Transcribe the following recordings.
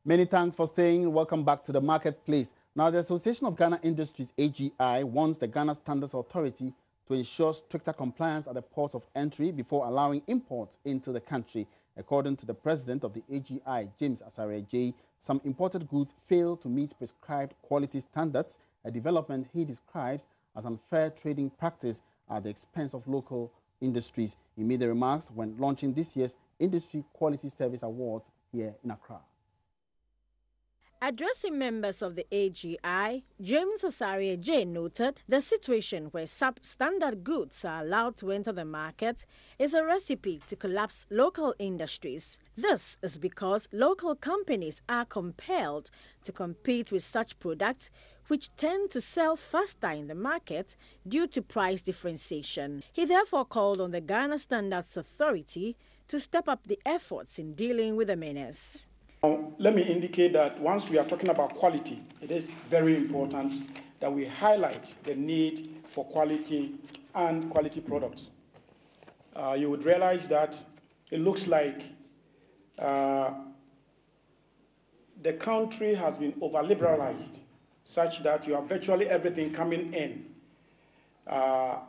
Many thanks for staying. Welcome back to the marketplace. Now, the Association of Ghana Industries, AGI, wants the Ghana Standards Authority to ensure stricter compliance at the ports of entry before allowing imports into the country. According to the president of the AGI, James Asare-J, some imported goods fail to meet prescribed quality standards, a development he describes as unfair trading practice at the expense of local industries. He made the remarks when launching this year's Industry Quality Service Awards here in Accra. Addressing members of the AGI, James Asare-J noted the situation where substandard goods are allowed to enter the market is a recipe to collapse local industries. This is because local companies are compelled to compete with such products which tend to sell faster in the market due to price differentiation. He therefore called on the Ghana Standards Authority to step up the efforts in dealing with the menace. Let me indicate that once we are talking about quality, it is very important that we highlight the need for quality and quality products. You would realize that it looks like the country has been over-liberalized, such that you have virtually everything coming in,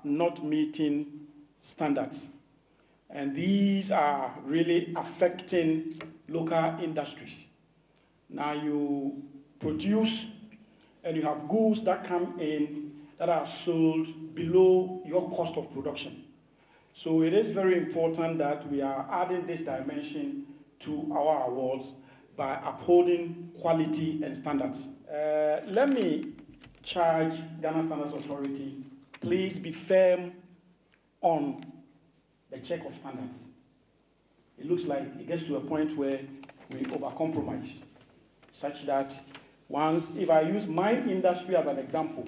not meeting standards. And these are really affecting local industries. Now you produce and you have goods that come in that are sold below your cost of production. So it is very important that we are adding this dimension to our awards by upholding quality and standards. Let me charge Ghana Standards Authority, please be firm on the check of standards. It looks like it gets to a point where we overcompromise, such that once, if I use my industry as an example,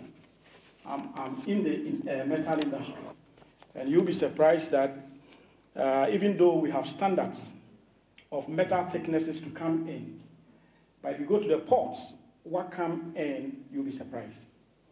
I'm in the metal industry, and you'll be surprised that even though we have standards of metal thicknesses to come in, but if you go to the ports, what come in, you'll be surprised.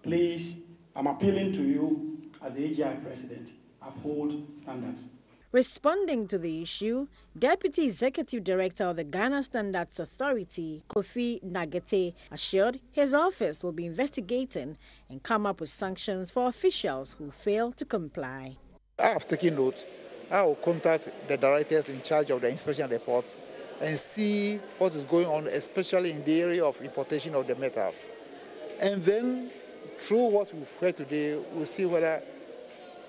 Please, I'm appealing to you as the AGI president, uphold standards. Responding to the issue, Deputy Executive Director of the Ghana Standards Authority, Kofi Nagete, assured his office will be investigating and come up with sanctions for officials who fail to comply. I have taken note. I will contact the directors in charge of the inspection at the ports and see what is going on, especially in the area of importation of the metals. And then, through what we've heard today, we'll see whether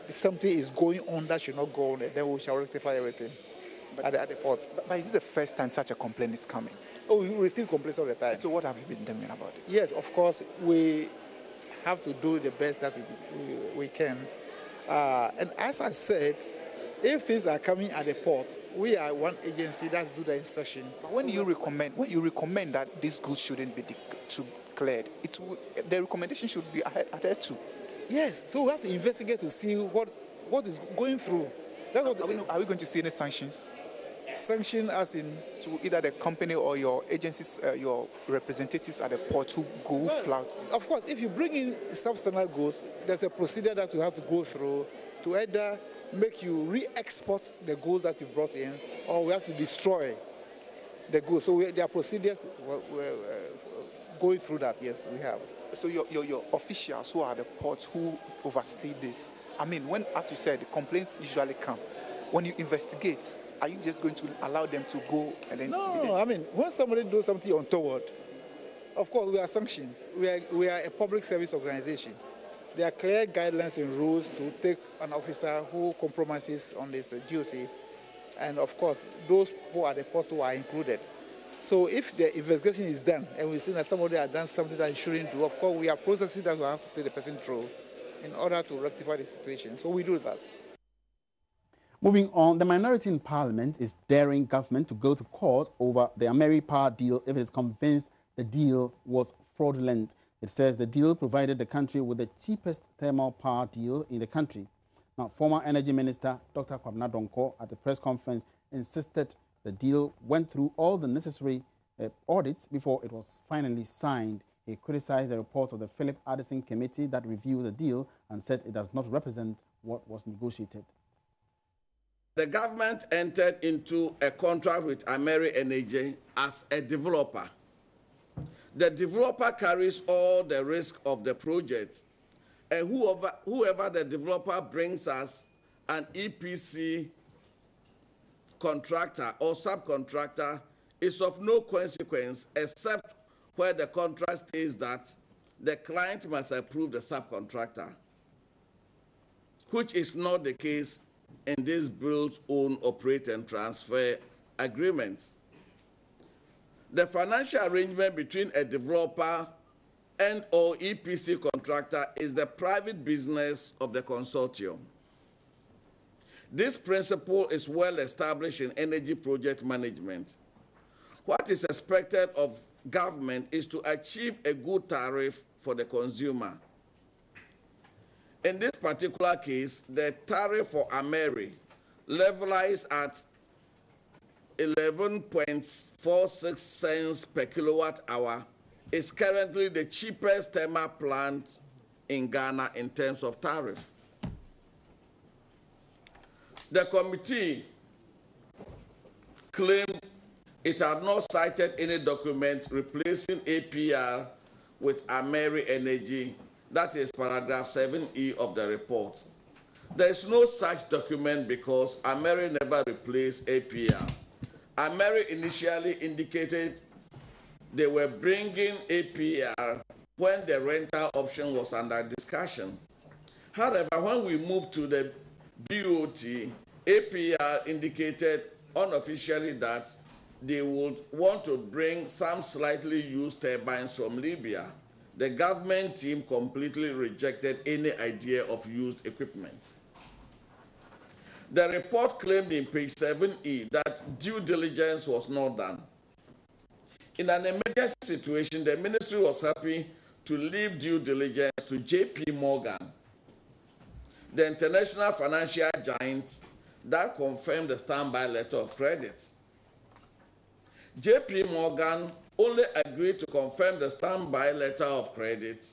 something is going on that should not go on, and then we shall rectify everything at the port. But is this the first time such a complaint is coming? Oh, we receive complaints all the time. So what have you been doing about it? Yes, of course, we have to do the best that we can. And as I said, if things are coming at the port, we are one agency that do the inspection. But when you recommend that these goods shouldn't be declared, the recommendation should be adhered to. Yes, so we have to investigate to see what is going through. Are we going to see any sanctions? Sanction as in? To either the company or your agencies, your representatives at the port who go flout? Of course, if you bring in substandard goods, there's a procedure that you have to go through to either make you re-export the goods that you brought in, or we have to destroy the goods. So there are procedures going through that, yes, we have. So your officials who are at the ports who oversee this, I mean, when, as you said, the complaints usually come. When you investigate, are you just going to allow them to go and then... No, I mean, when somebody does something untoward, of course, we are sanctions. We are a public service organization. There are clear guidelines and rules to take an officer who compromises on this duty. And of course, those who are the ports who are included. So if the investigation is done and we see that somebody has done something that he shouldn't do, of course, we are processing that we have to take the person through in order to rectify the situation. So we do that. Moving on, the minority in Parliament is daring government to go to court over the AmeriPower deal if it is convinced the deal was fraudulent. It says the deal provided the country with the cheapest thermal power deal in the country. Now, former Energy Minister Dr. Kwabena Donkor at the press conference insisted the deal went through all the necessary audits before it was finally signed. He criticized the report of the Philip Addison Committee that reviewed the deal and said it does not represent what was negotiated. The government entered into a contract with Ameri Energy as a developer The developer carries all the risk of the project, and whoever the developer brings us, an EPC contractor or subcontractor, is of no consequence except where the contract states that the client must approve the subcontractor, which is not the case in this build, own, operate, and transfer agreement. The financial arrangement between a developer and or EPC contractor is the private business of the consortium. This principle is well established in energy project management. What is expected of government is to achieve a good tariff for the consumer. In this particular case, the tariff for Ameri, levelized at 11.46 cents per kilowatt hour, is currently the cheapest thermal plant in Ghana in terms of tariff. The committee claimed it had not cited any document replacing APR with Ameri Energy. That is paragraph 7E of the report. There is no such document because Ameri never replaced APR. Ameri initially indicated they were bringing APR when the rental option was under discussion. However, when we moved to the BOT, APR indicated unofficially that they would want to bring some slightly used turbines from Libya. The government team completely rejected any idea of used equipment. The report claimed in page 7E that due diligence was not done. In an emergency situation, the ministry was happy to leave due diligence to JP Morgan, the international financial giant that confirmed the standby letter of credit. JP Morgan only agreed to confirm the standby letter of credit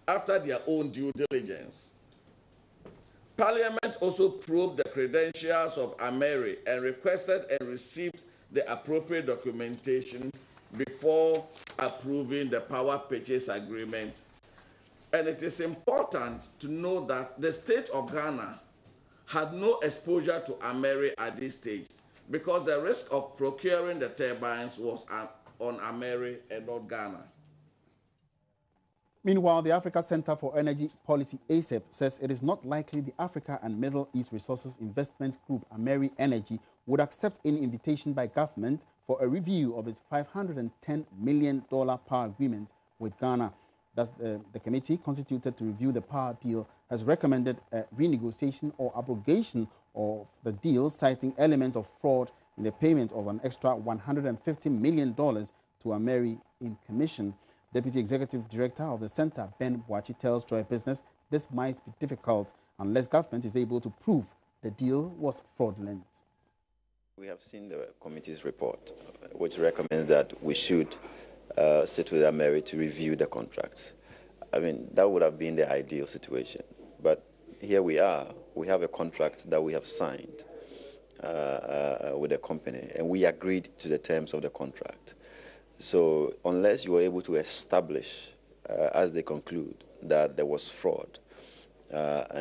after their own due diligence. Parliament also probed the credentials of Ameri and requested and received the appropriate documentation before approving the power purchase agreement. And it is important to know that the state of Ghana had no exposure to Ameri at this stage because the risk of procuring the turbines was on Ameri and not Ghana. Meanwhile, the Africa Center for Energy Policy, ACEP, says it is not likely the Africa and Middle East Resources Investment Group, Ameri Energy, would accept any invitation by government for a review of its $510 million power agreement with Ghana. Thus, the committee constituted to review the power deal has recommended a renegotiation or abrogation of the deal, citing elements of fraud in the payment of an extra $150 million to Ameri in commission. Deputy Executive Director of the Center, Ben Boachi, tells Joy Business this might be difficult unless government is able to prove the deal was fraudulent. We have seen the committee's report, which recommends that we should sit with Ameri to review the contracts. I mean, that would have been the ideal situation. But here we are. We have a contract that we have signed with the company, and we agreed to the terms of the contract. So unless you are able to establish, as they conclude, that there was fraud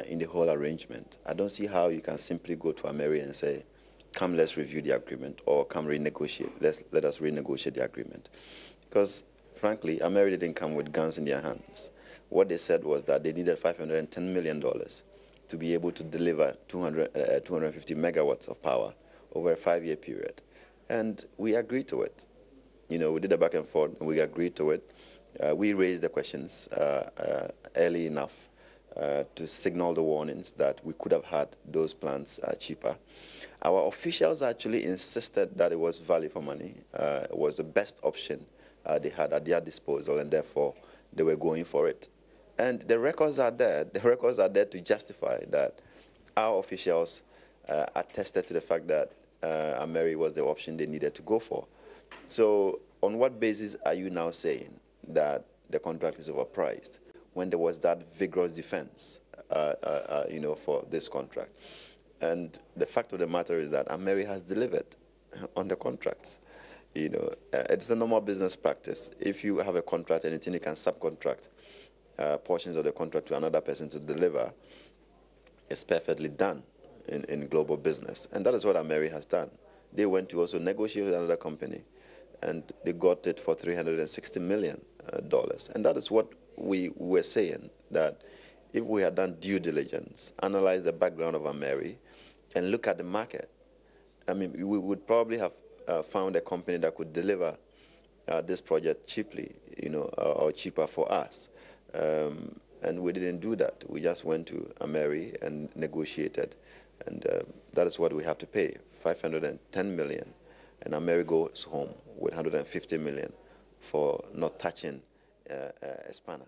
in the whole arrangement, I don't see how you can simply go to Ameri and say, come, let's review the agreement, or come renegotiate. Let us renegotiate the agreement. Because, frankly, Ameri didn't come with guns in their hands. What they said was that they needed $510 million to be able to deliver 250 megawatts of power over a 5-year period. And we agreed to it. You know, we did a back and forth, and we agreed to it. We raised the questions early enough to signal the warnings that we could have had those plants cheaper. Our officials actually insisted that it was value for money. It was the best option they had at their disposal, and therefore they were going for it. And the records are there. The records are there to justify that our officials attested to the fact that Ameri was the option they needed to go for. So on what basis are you now saying that the contract is overpriced when there was that vigorous defense, you know, for this contract? And the fact of the matter is that Ameri has delivered on the contracts. You know, it's a normal business practice. If you have a contract, anything you can subcontract portions of the contract to another person to deliver, it's perfectly done in global business. And that is what Ameri has done. They went to also negotiate with another company, and they got it for $360 million. And that is what we were saying, that if we had done due diligence, analyze the background of Ameri, and look at the market, I mean, we would probably have found a company that could deliver this project cheaply, you know, or cheaper for us. And we didn't do that. We just went to Ameri and negotiated, and that is what we have to pay, $510 million. And Ameri goes home with $150 million for not touching a spanner.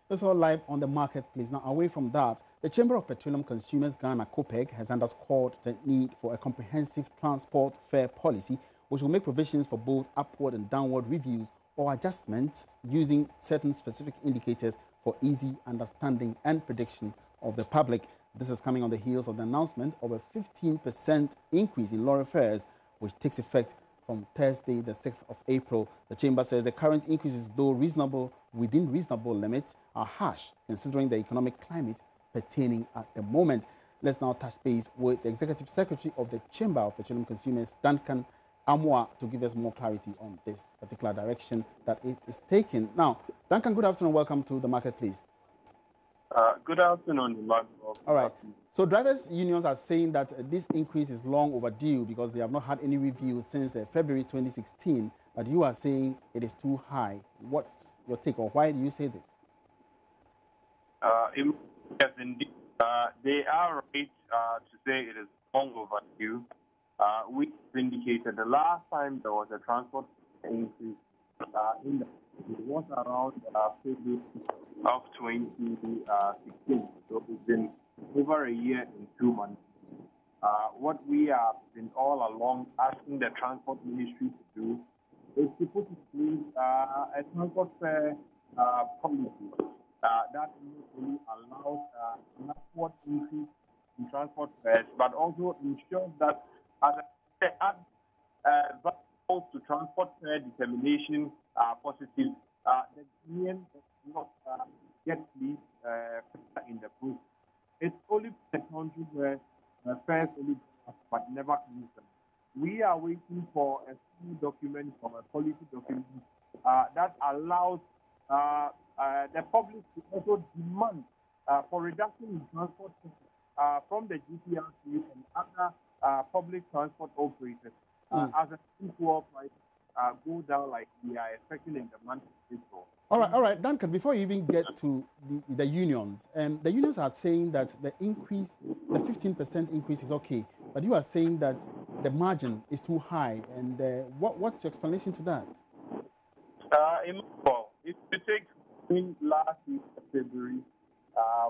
That's all live on the marketplace. Now, away from that, the Chamber of Petroleum Consumers Ghana, COPEG, has underscored the need for a comprehensive transport fare policy, which will make provisions for both upward and downward reviews or adjustments using certain specific indicators for easy understanding and prediction of the public. This is coming on the heels of the announcement of a 15% increase in lorry fares, which takes effect from Thursday, the 6th of April. The Chamber says the current increases, though reasonable, within reasonable limits, are harsh, considering the economic climate pertaining at the moment. Let's now touch base with the Executive Secretary of the Chamber of Petroleum Consumers, Duncan Amoah, to give us more clarity on this particular direction that it is taking. Now, Duncan, good afternoon. Welcome to the marketplace. Good afternoon, Emmanuel. All right. So drivers' unions are saying that this increase is long overdue because they have not had any review since February 2016. But you are saying it is too high. What's your take, or why do you say this? Yes, indeed. They are right to say it is long overdue. We indicated the last time there was a transport increase it was around February of 2016. So it's been over a year and 2 months. What we have been all along asking the Transport Ministry to do is to put in place a transport fare policy that not only allows an upward increase in transport fares, but also ensures that as to transport fare determination positive, the union does not get pleased in the process. It's only a country where fares only go up but never comes down. We are waiting for a full document, from a policy document that allows the public to also demand for reduction in transport from the GPRC and other public transport operators as a fuel price go down like we are expecting in the month of April. All right, Duncan, before you even get to the unions, the unions are saying that the increase, the 15% increase is okay, but you are saying that the margin is too high. And what's your explanation to that? Well, if you take last week, February,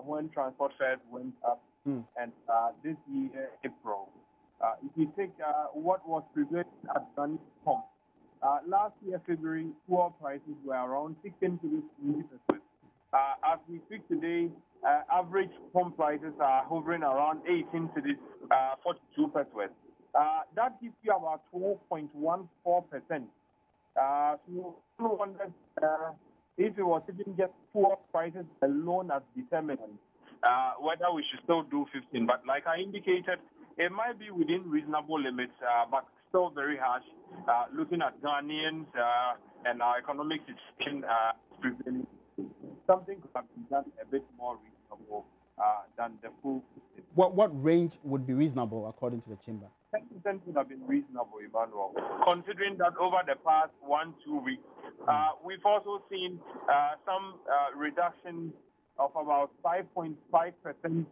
when transport fares went up, and this year, April, if you take what was prevailing at Ghana pump, last year, February, fuel prices were around 16 to 20%. As we speak today, average pump prices are hovering around 18 to 42 pesos. That gives you about 12.14%. So no wonder if it was even just fuel prices alone as determinant, whether we should still do 15. But like I indicated, it might be within reasonable limits, but still very harsh, looking at Ghanaians and our economic situation prevailing. Something could have been done a bit more reasonable than the full 15. What range would be reasonable according to the chamber? 10% would have been reasonable, Emmanuel, considering that over the past 1-2 weeks, we've also seen some reduction of about 5.5%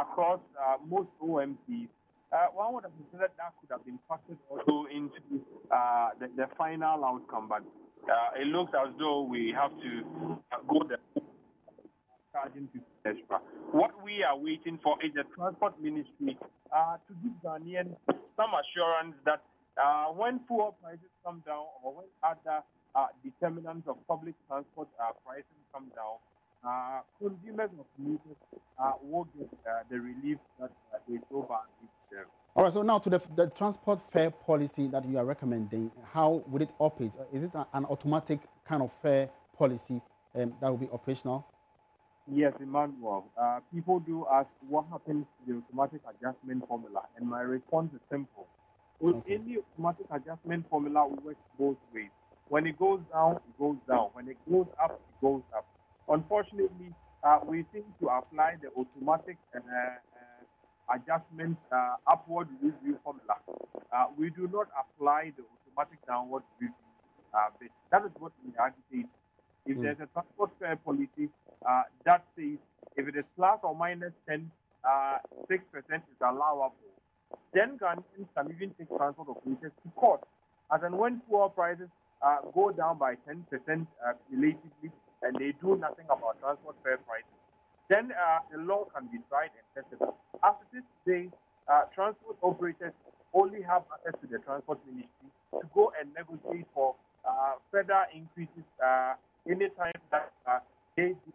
across most OMCs. One would have considered that could have been factored also into the final outcome, but it looks as though we have to go the charging people extra. What we are waiting for is the Transport Ministry to give Ghanaians some assurance that when fuel prices come down or when other determinants of public transport pricing come down, consumers of commuters will get the relief that they so badly deserve. All right, so now to the transport fare policy that you are recommending, how would it operate? Is it an automatic kind of fare policy that will be operational? Yes, Emmanuel. People do ask what happens to the automatic adjustment formula, and my response is simple. With any automatic adjustment formula, it works both ways. When it goes down, it goes down. When it goes up, it goes up. Unfortunately, we seem to apply the automatic adjustment upward review formula. We do not apply the automatic downward review bit. That is what we agitate. If there's a transport fare policy that says if it is plus or minus 6% is allowable, then Ghanaians can even take transport operators to court. As and when fuel prices go down by 10% relatively, and they do nothing about transport fare prices, then the law can be tried and tested. As it is today, transport operators only have access to the transport ministry to go and negotiate for further increases anytime that they do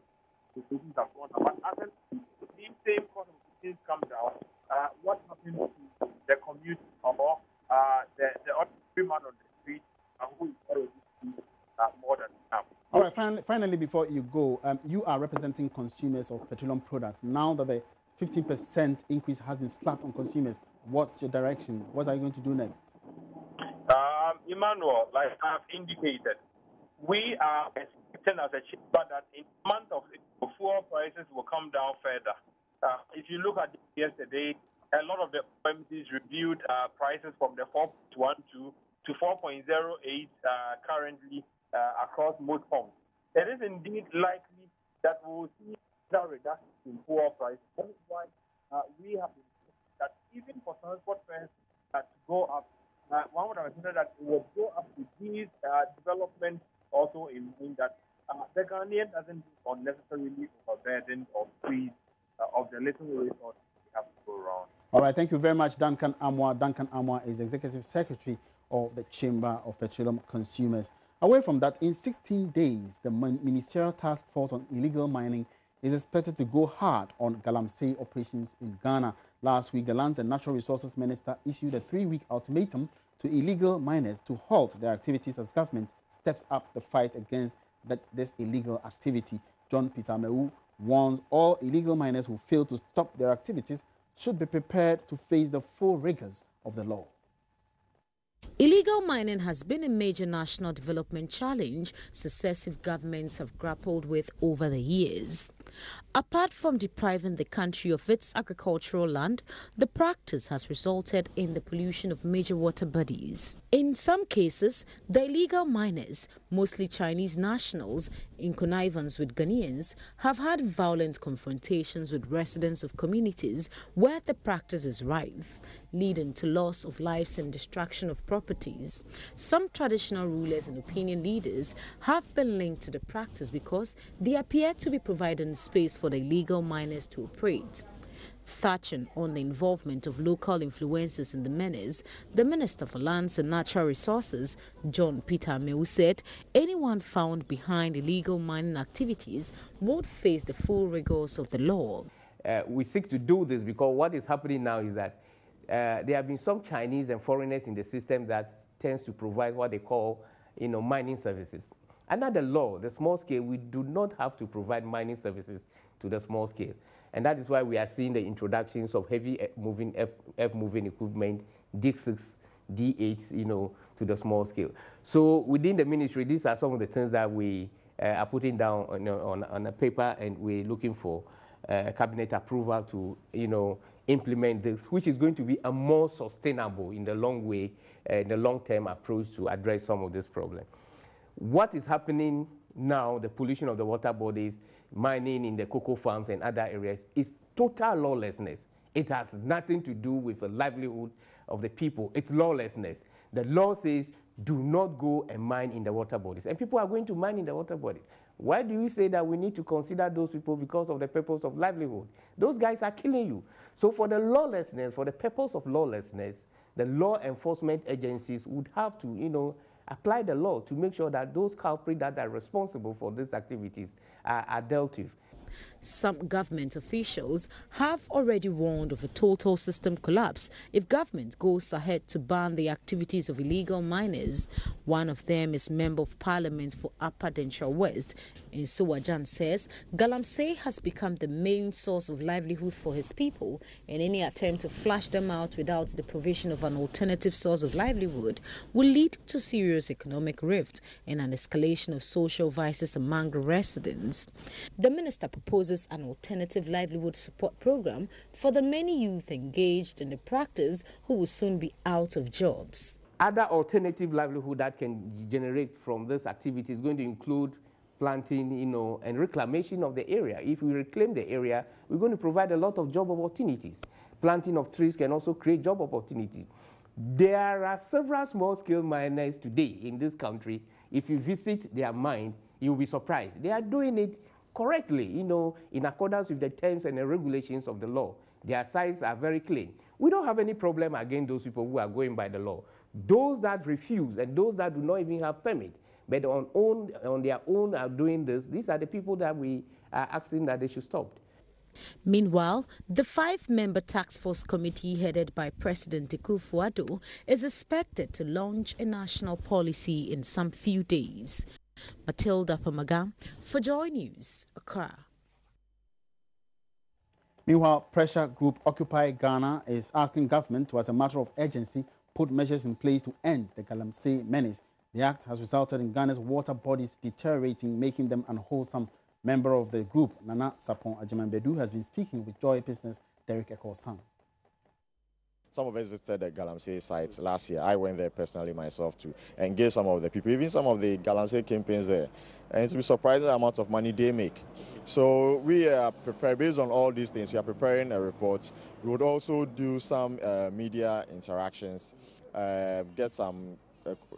negotiations have gone up. But as the same cost of things come down, what happens to the community or the ordinary man on the street who is already more than enough? All right, finally, before you go, you are representing consumers of petroleum products. Now that the 15% increase has been slapped on consumers, what's your direction? What are you going to do next? Emmanuel, like I've indicated, we are expecting as a chamber that in the month of April, fuel prices will come down further. If you look at it yesterday, a lot of the OMCs reviewed prices from the 4.12 to 4.08 currently across most forms. It is indeed likely that we will see a reduction in fuel prices. That is why we have been saying that even for transport fares to go up, one would have considered that it will go up with these developments also in that the Ghanaian doesn't unnecessarily overburdened or squeezed of the little resources we have to go around. All right, thank you very much, Duncan Amwa. Duncan Amwa is Executive Secretary of the Chamber of Petroleum Consumers. Away from that, in 16 days, the Ministerial Task Force on Illegal Mining is expected to go hard on galamsey operations in Ghana. Last week, the Lands and Natural Resources Minister issued a 3-week ultimatum to illegal miners to halt their activities as government steps up the fight against this illegal activity. John Peter Mewu warns all illegal miners who fail to stop their activities should be prepared to face the full rigors of the law. Illegal mining has been a major national development challenge successive governments have grappled with over the years. Apart from depriving the country of its agricultural land, the practice has resulted in the pollution of major water bodies. In some cases, the illegal miners, mostly Chinese nationals, in connivance with Ghanaians, have had violent confrontations with residents of communities where the practice is rife, leading to loss of lives and destruction of properties. Some traditional rulers and opinion leaders have been linked to the practice because they appear to be providing space for the illegal miners to operate. Touching on the involvement of local influencers in the menace, the Minister for Lands and Natural Resources, John Peter Mewu, said anyone found behind illegal mining activities would face the full rigors of the law. We seek to do this because what is happening now is that there have been some Chinese and foreigners in the system that tends to provide what they call, mining services. Under the law, the small scale, we do not have to provide mining services to the small scale. And that is why we are seeing the introductions of heavy moving moving equipment, D6, D8s, to the small scale. So within the ministry, these are some of the things that we are putting down on a paper, and we're looking for cabinet approval to, implement this, which is going to be a more sustainable in the long way, the long-term approach to address some of this problem. What is happening now, the pollution of the water bodies, mining in the cocoa farms and other areas, is total lawlessness. It has nothing to do with the livelihood of the people. It's lawlessness. The law says do not go and mine in the water bodies. And people are going to mine in the water bodies. Why do you say that we need to consider those people because of the purpose of livelihood? Those guys are killing you. So for the lawlessness, for the purpose of lawlessness, the law enforcement agencies would have to, apply the law to make sure that those culprits that are responsible for these activities are dealt with. Some government officials have already warned of a total system collapse if government goes ahead to ban the activities of illegal miners. One of them is Member of Parliament for Upper Denshire West. Nsuwajan says Galamsey has become the main source of livelihood for his people, and any attempt to flush them out without the provision of an alternative source of livelihood will lead to serious economic rift and an escalation of social vices among the residents. The minister proposes an alternative livelihood support program for the many youth engaged in the practice who will soon be out of jobs. Other alternative livelihood that can generate from this activity is going to include planting, and reclamation of the area. If we reclaim the area, we're going to provide a lot of job opportunities. Planting of trees can also create job opportunities. There are several small-scale miners today in this country. If you visit their mine, you'll be surprised. They are doing it correctly, in accordance with the terms and the regulations of the law. Their sites are very clean. We don't have any problem against those people who are going by the law. Those that refuse and those that do not even have permit, but on their own are doing this, these are the people that we are asking that they should stop. Meanwhile, the 5-member task force committee headed by President Akufo-Addo is expected to launch a national policy in some few days. Matilda Pamaga for Joy News, Accra. Meanwhile, pressure group Occupy Ghana is asking government to, as a matter of urgency, put measures in place to end the Galamsey menace. The act has resulted in Ghana's water bodies deteriorating, making them unwholesome. Member of the group, Nana Sapon Ajimambedu, has been speaking with Joy Business Derek Ekosang. Some of us visited the Galamsey sites last year. I went there personally myself to engage some of the people, even some of the Galamsey campaigns there. And it's a surprising amount of money they make. So we are prepared, based on all these things, we are preparing a report. We would also do some media interactions, get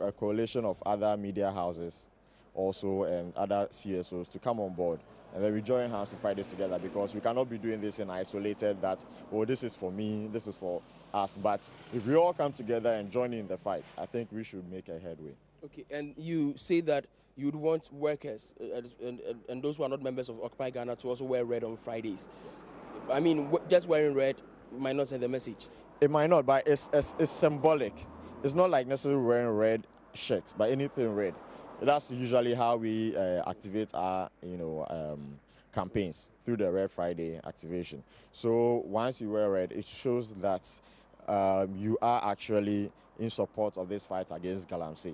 a coalition of other media houses also and other CSOs to come on board. And then we join hands to fight this together, because we cannot be doing this in isolated that, oh, this is for me, this is for us. But if we all come together and join in the fight, I think we should make a headway. Okay, and you say that you would want workers and those who are not members of Occupy Ghana to also wear red on Fridays. I mean, just wearing red might not send the message. It might not, but it's symbolic. It's not like necessarily wearing red shirts, but anything red. That's usually how we activate our, campaigns, through the Red Friday activation. So once you wear red, it shows that you are actually in support of this fight against Galamsey.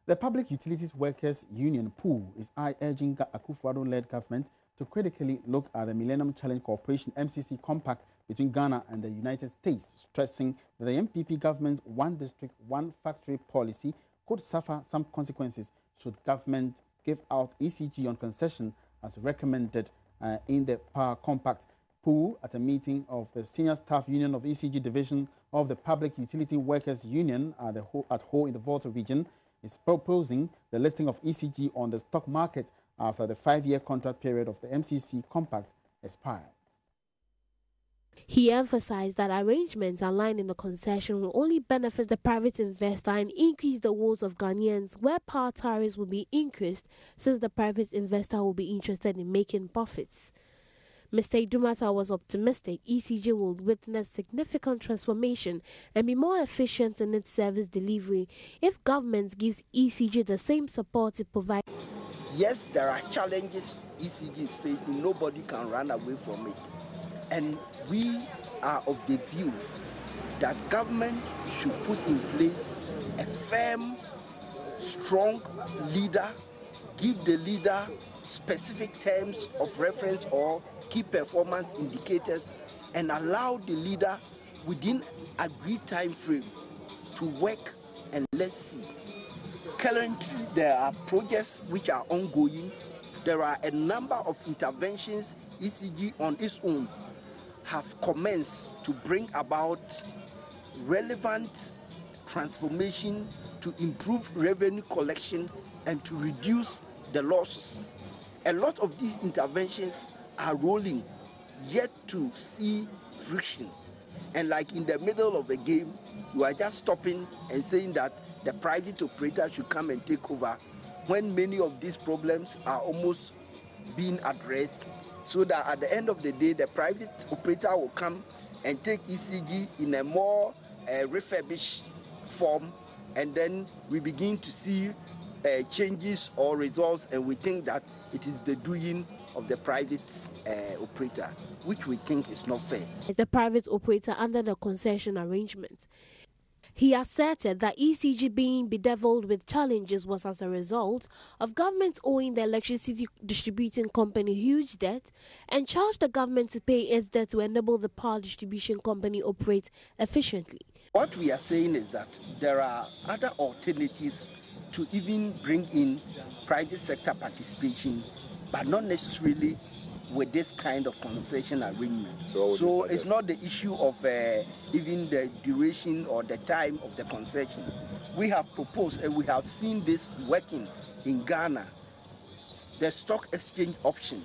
The Public Utilities Workers Union (PUL) is urging Akufo-Addo-led government to critically look at the Millennium Challenge Corporation (MCC) compact between Ghana and the United States, stressing that the MPP government's one district, one factory policy could suffer some consequences should government give out ECG on concession as recommended in the Power Compact. PUL, at a meeting of the Senior Staff Union of ECG Division of the Public Utility Workers Union at Ho in the Volta region, is proposing the listing of ECG on the stock market after the 5-year contract period of the MCC Compact expires. He emphasized that arrangements aligned in the concession will only benefit the private investor and increase the woes of Ghanaians, where power tariffs will be increased since the private investor will be interested in making profits. Mr. Idumata was optimistic ECG will witness significant transformation and be more efficient in its service delivery if government gives ECG the same support it provides. Yes, there are challenges ECG is facing. Nobody can run away from it. And we are of the view that government should put in place a firm, strong leader, give the leader specific terms of reference or key performance indicators, and allow the leader within agreed time frame to work, and let's see. Currently, there are projects which are ongoing. There are a number of interventions ECG on its own have commenced to bring about relevant transformation to improve revenue collection and to reduce the losses. A lot of these interventions are rolling, yet to see friction. And like in the middle of a game, you are just stopping and saying that the private operator should come and take over, when many of these problems are almost being addressed so that at the end of the day, the private operator will come and take ECG in a more refurbished form, and then we begin to see changes or results, and we think that it is the doing of the private operator, which we think is not fair. It's a private operator under the concession arrangement. He asserted that ECG being bedeviled with challenges was as a result of government owing the electricity distributing company huge debt, and charged the government to pay its debt to enable the power distribution company operate efficiently. What we are saying is that there are other alternatives to even bring in private sector participation, but not necessarily with this kind of concession arrangement. So it's not the issue of even the duration or the time of the concession. We have proposed, and we have seen this working in Ghana, the stock exchange option,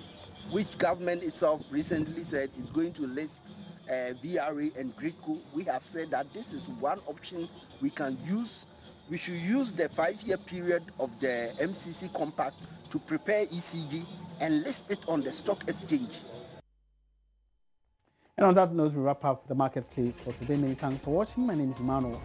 which government itself recently said is going to list VRA and GRIDCO. We have said that this is one option we can use. We should use the 5-year period of the MCC compact to prepare ECG and list it on the stock exchange. And on that note, we wrap up the marketplace for today. Many thanks for watching. My name is Emmanuel.